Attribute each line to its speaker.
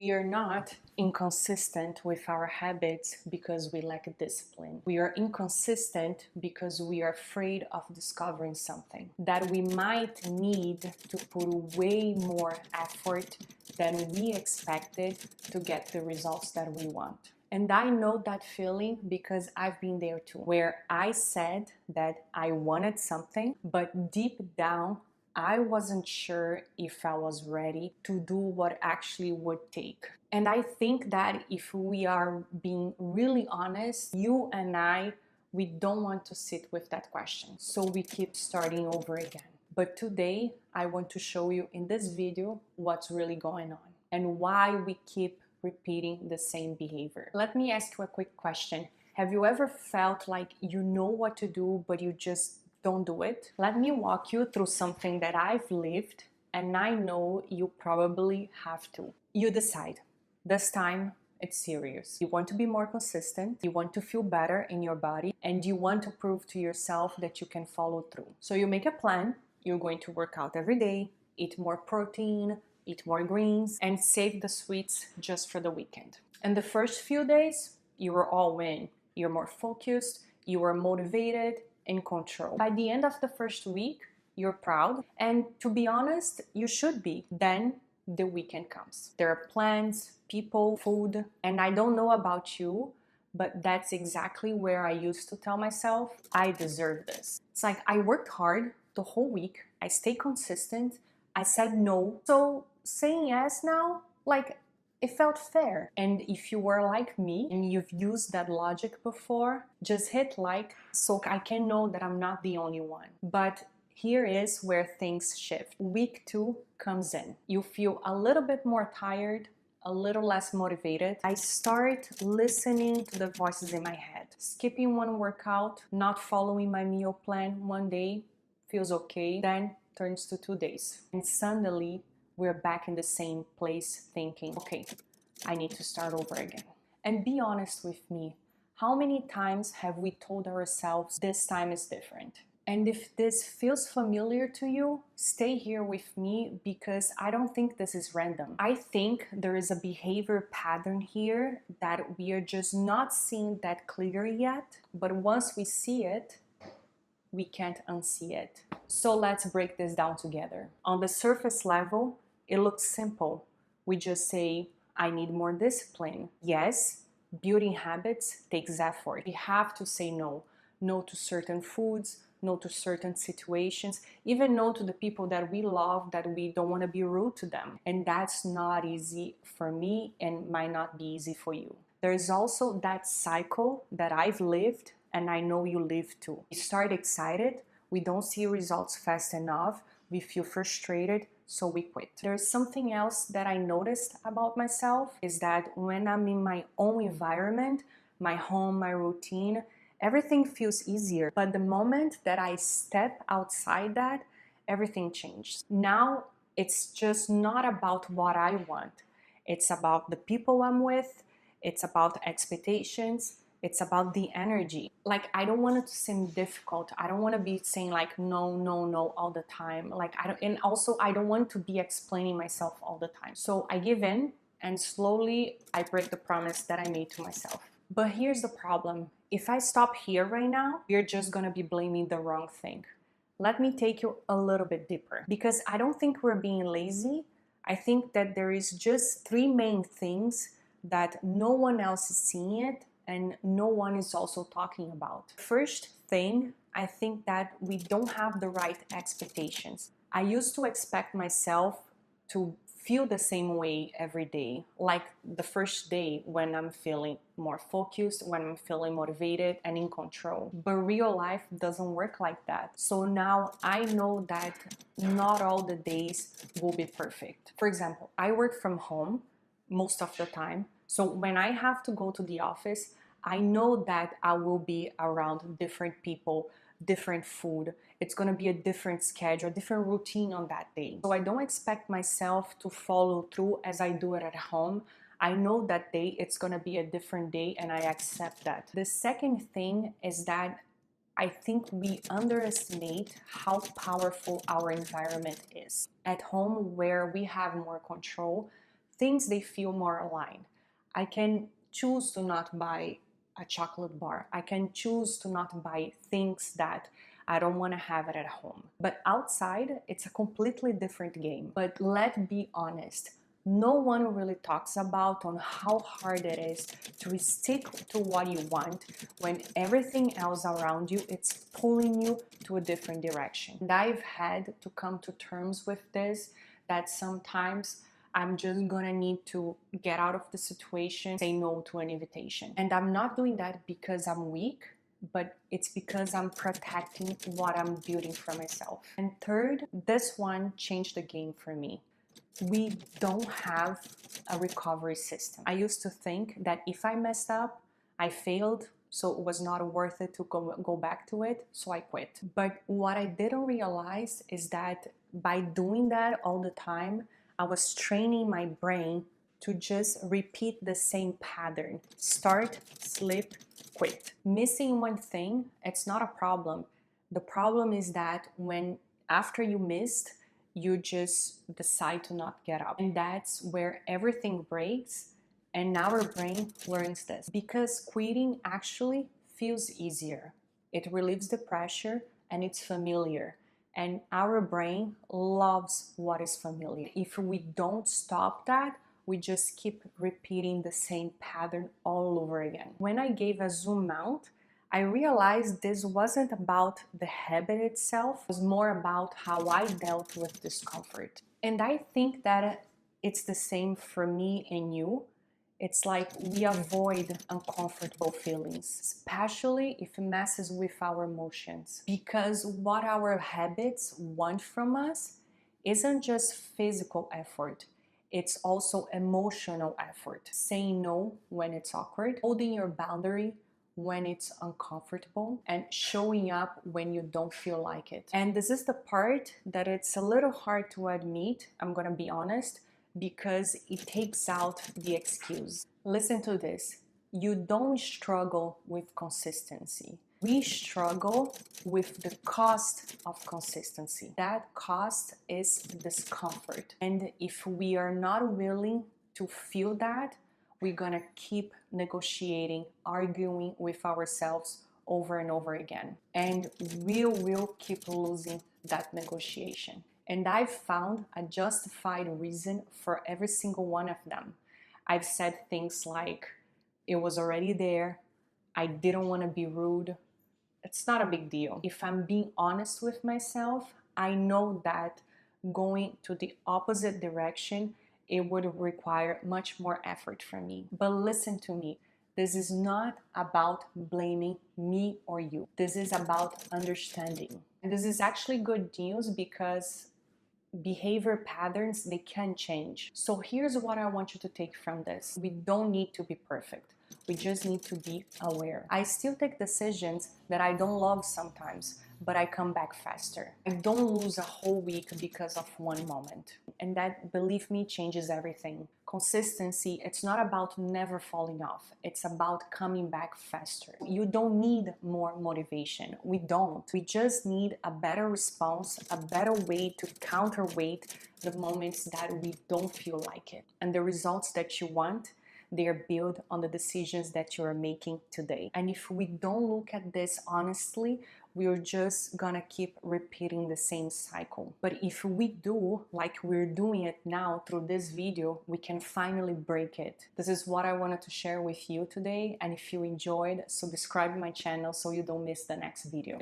Speaker 1: We are not inconsistent with our habits because we lack discipline. We are inconsistent because we are afraid of discovering something that we might need to put way more effort than we expected to get the results that we want. And I know that feeling because I've been there too, where I said that I wanted something, but deep down, I wasn't sure if I was ready to do what actually would take. And I think that if we are being really honest, you and I, we don't want to sit with that question. So we keep starting over again. But today, I want to show you in this video what's really going on and why we keep repeating the same behavior. Let me ask you a quick question. Have you ever felt like you know what to do, but you just don't do it? Let me walk you through something that I've lived, and I know you probably have to. You decide, this time it's serious. You want to be more consistent, you want to feel better in your body, and you want to prove to yourself that you can follow through. So you make a plan, you're going to work out every day, eat more protein, eat more greens, and save the sweets just for the weekend. And the first few days, you are all in. You're more focused, you are motivated, in control. By the end of the first week, you're proud, and to be honest, you should be. Then the weekend comes. There are plans, people, food, and I don't know about you, but that's exactly where I used to tell myself, I deserve this. It's like I worked hard the whole week, I stayed consistent, I said no. So saying yes now, like, it felt fair. And if you were like me and you've used that logic before, just hit like so I can know that I'm not the only one. But here is where things shift. Week 2 comes in. You feel a little bit more tired, a little less motivated. I start listening to the voices in my head. Skipping one workout, not following my meal plan one day feels okay, then turns to 2 days. And suddenly, we're back in the same place thinking, okay, I need to start over again. And be honest with me, how many times have we told ourselves this time is different? And if this feels familiar to you, stay here with me because I don't think this is random. I think there is a behavior pattern here that we are just not seeing that clear yet, but once we see it, we can't unsee it. So let's break this down together. On the surface level, it looks simple. We just say, I need more discipline. Yes, building habits takes effort. We have to say no. No to certain foods, no to certain situations, even no to the people that we love, that we don't want to be rude to them. And that's not easy for me and might not be easy for you. There's also that cycle that I've lived and I know you live too. We start excited, we don't see results fast enough, we feel frustrated, so we quit. There's something else that I noticed about myself is that when I'm in my own environment, my home, my routine, everything feels easier. But the moment that I step outside that, everything changes. Now it's just not about what I want. It's about the people I'm with, it's about expectations, it's about the energy. Like, I don't want it to seem difficult. I don't want to be saying like no, no, no all the time. Like, and also I don't want to be explaining myself all the time. So I give in and slowly I break the promise that I made to myself. But here's the problem. If I stop here right now, you're just gonna be blaming the wrong thing. Let me take you a little bit deeper because I don't think we're being lazy. I think that there is just 3 main things that no one else is seeing it and no one is also talking about. First thing, I think that we don't have the right expectations. I used to expect myself to feel the same way every day, like the first day when I'm feeling more focused, when I'm feeling motivated and in control. But real life doesn't work like that. So now I know that not all the days will be perfect. For example, I work from home most of the time. So when I have to go to the office, I know that I will be around different people, different food. It's going to be a different schedule, a different routine on that day. So I don't expect myself to follow through as I do it at home. I know that day it's going to be a different day and I accept that. The second thing is that I think we underestimate how powerful our environment is. At home, where we have more control, things they feel more aligned. I can choose to not buy a chocolate bar. I can choose to not buy things that I don't want to have it at home. But outside, it's a completely different game. But let's be honest, no one really talks about on how hard it is to stick to what you want when everything else around you it's pulling you to a different direction. And I've had to come to terms with this, that sometimes I'm just gonna need to get out of the situation, say no to an invitation. And I'm not doing that because I'm weak, but it's because I'm protecting what I'm building for myself. And third, this one changed the game for me. We don't have a recovery system. I used to think that if I messed up, I failed, so it was not worth it to go back to it, so I quit. But what I didn't realize is that by doing that all the time, I was training my brain to just repeat the same pattern. Start, slip, quit. Missing one thing, it's not a problem. The problem is that when after you missed, you just decide to not get up. And that's where everything breaks, and our brain learns this. Because quitting actually feels easier. It relieves the pressure and it's familiar. And our brain loves what is familiar. If we don't stop that, we just keep repeating the same pattern all over again. When I gave a zoom out, I realized this wasn't about the habit itself, it was more about how I dealt with discomfort. And I think that it's the same for me and you. It's like we avoid uncomfortable feelings, especially if it messes with our emotions. Because what our habits want from us isn't just physical effort, it's also emotional effort. Saying no when it's awkward, holding your boundary when it's uncomfortable, and showing up when you don't feel like it. And this is the part that it's a little hard to admit, I'm gonna be honest, because it takes out the excuse. Listen to this. You don't struggle with consistency. We struggle with the cost of consistency. That cost is discomfort. And if we are not willing to feel that, we're gonna keep negotiating, arguing with ourselves over and over again. And we will keep losing that negotiation. And I've found a justified reason for every single one of them. I've said things like, it was already there, I didn't want to be rude. It's not a big deal. If I'm being honest with myself, I know that going to the opposite direction, it would require much more effort from me. But listen to me. This is not about blaming me or you. This is about understanding. And this is actually good news because behavior patterns, they can change. So here's what I want you to take from this. We don't need to be perfect. We just need to be aware. I still take decisions that I don't love sometimes, but I come back faster. I don't lose a whole week because of one moment. And that, believe me, changes everything. Consistency, it's not about never falling off. It's about coming back faster. You don't need more motivation. We don't. We just need a better response, a better way to counterweight the moments that we don't feel like it. And the results that you want, they are built on the decisions that you are making today. And if we don't look at this honestly, we're just gonna keep repeating the same cycle. But if we do, like we're doing it now through this video, we can finally break it. This is what I wanted to share with you today. And if you enjoyed, subscribe to my channel so you don't miss the next video.